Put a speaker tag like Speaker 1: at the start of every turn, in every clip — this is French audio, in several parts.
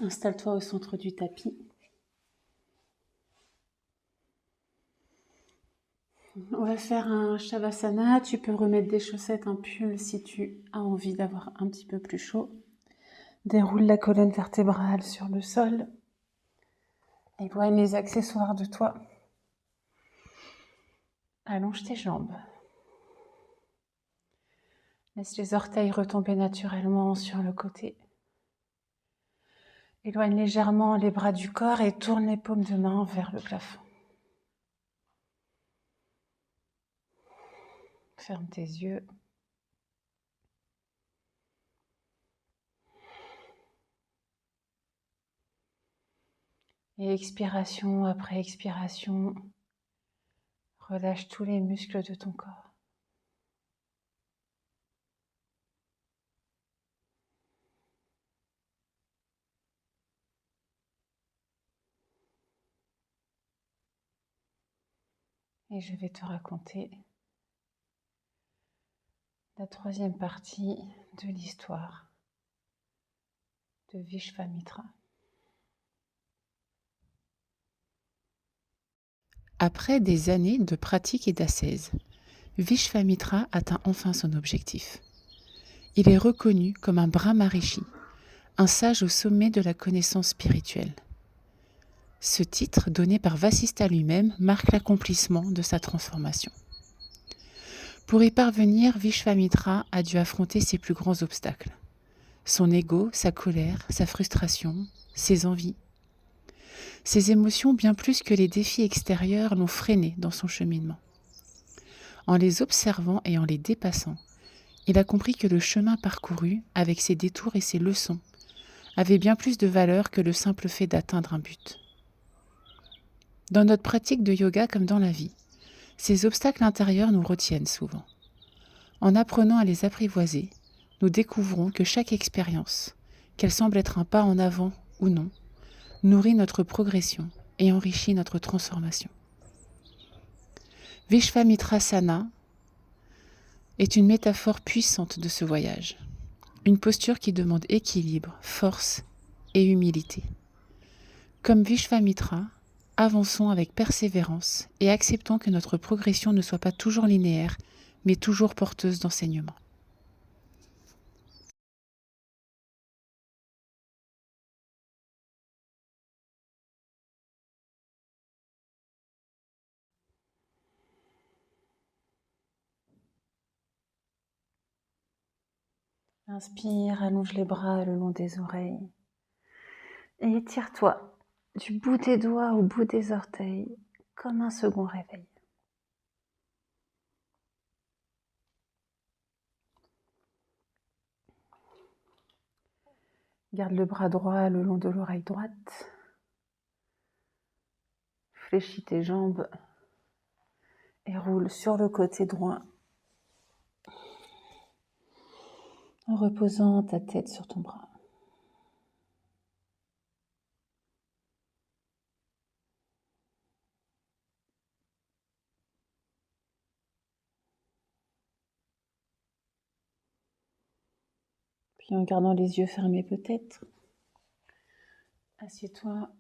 Speaker 1: Installe-toi au centre du tapis. On va faire un Shavasana. Tu peux remettre des chaussettes, un pull si tu as envie d'avoir un petit peu plus chaud. Déroule la colonne vertébrale sur le sol. Éloigne les accessoires de toi. Allonge tes jambes. Laisse les orteils retomber naturellement sur le côté. Éloigne légèrement les bras du corps et tourne les paumes de main vers le plafond. Ferme tes yeux. Et expiration après expiration, relâche tous les muscles de ton corps. Et je vais te raconter la troisième partie de l'histoire de Vishvamitra.
Speaker 2: Après des années de pratique et d'ascèse, Vishvamitra atteint enfin son objectif. Il est reconnu comme un Brahmarishi, un sage au sommet de la connaissance spirituelle. Ce titre, donné par Vasistha lui-même, marque l'accomplissement de sa transformation. Pour y parvenir, Vishvamitra a dû affronter ses plus grands obstacles. Son ego, sa colère, sa frustration, ses envies. Ses émotions, bien plus que les défis extérieurs, l'ont freiné dans son cheminement. En les observant et en les dépassant, il a compris que le chemin parcouru, avec ses détours et ses leçons, avait bien plus de valeur que le simple fait d'atteindre un but. Dans notre pratique de yoga comme dans la vie, ces obstacles intérieurs nous retiennent souvent. En apprenant à les apprivoiser, nous découvrons que chaque expérience, qu'elle semble être un pas en avant ou non, nourrit notre progression et enrichit notre transformation. Vishvamitrasana est une métaphore puissante de ce voyage, une posture qui demande équilibre, force et humilité. Comme Vishvamitra, avançons avec persévérance et acceptons que notre progression ne soit pas toujours linéaire, mais toujours porteuse d'enseignements.
Speaker 1: Inspire, allonge les bras le long des oreilles. Et étire-toi du bout des doigts au bout des orteils, comme un second réveil. Garde le bras droit le long de l'oreille droite. Fléchis tes jambes et roule sur le côté droit en reposant ta tête sur ton bras. Puis en gardant les yeux fermés peut-être, assieds-toi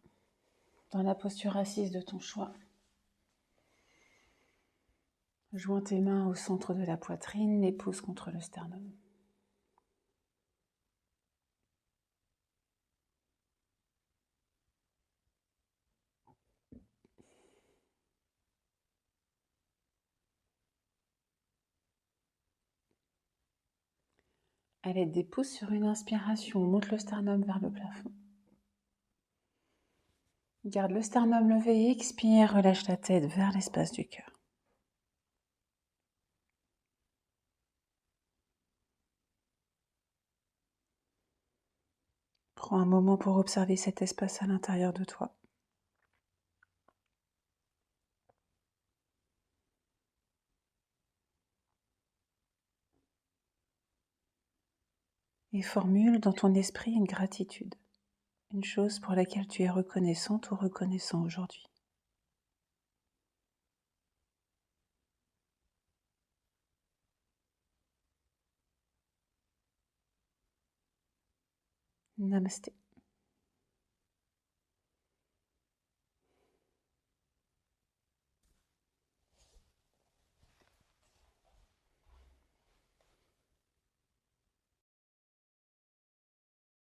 Speaker 1: dans la posture assise de ton choix. Joins tes mains au centre de la poitrine, les pouces contre le sternum. À l'aide des pouces sur une inspiration, monte le sternum vers le plafond. Garde le sternum levé, expire, relâche la tête vers l'espace du cœur. Prends un moment pour observer cet espace à l'intérieur de toi. Et formule dans ton esprit une gratitude, une chose pour laquelle tu es reconnaissante ou reconnaissant aujourd'hui. Namasté.